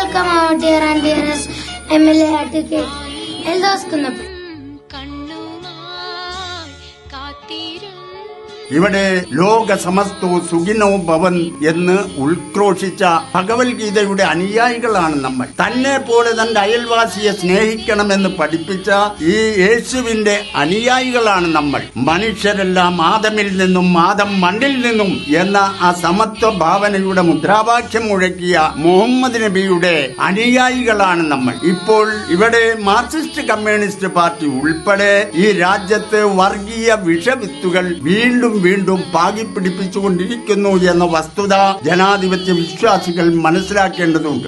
welcome our dear and dearest MLA advocate Eldas Kunnappan. ഇവിടെ ലോക സമസ്തോ സുഖിനോ ഭവൻ എന്ന് ഉൾക്രോഷിച്ച ഭഗവത്ഗീതയുടെ അനുയായികളാണ് നമ്മൾ. തന്നെ പോലെ തന്റെ അയൽവാസിയെ സ്നേഹിക്കണമെന്ന് പഠിപ്പിച്ച ഈ യേശുവിന്റെ അനുയായികളാണ് നമ്മൾ. മനുഷ്യരെല്ലാം ആദമിൽ നിന്നും ആദം മണ്ണിൽ നിന്നും എന്ന ആ സമത്വ ഭാവനയുടെ മുദ്രാവാക്യം മുഴക്കിയ മുഹമ്മദ് നബിയുടെ അനുയായികളാണ് നമ്മൾ. ഇപ്പോൾ ഇവിടെ മാർക്സിസ്റ്റ് കമ്മ്യൂണിസ്റ്റ് പാർട്ടി ഉൾപ്പെടെ ഈ രാജ്യത്ത് വർഗീയ വിഷവിത്തുകൾ വീണ്ടും പാകിപ്പിടിപ്പിച്ചുകൊണ്ടിരിക്കുന്നു എന്ന വസ്തുത ജനാധിപത്യ വിശ്വാസികൾ മനസ്സിലാക്കേണ്ടതുണ്ട്.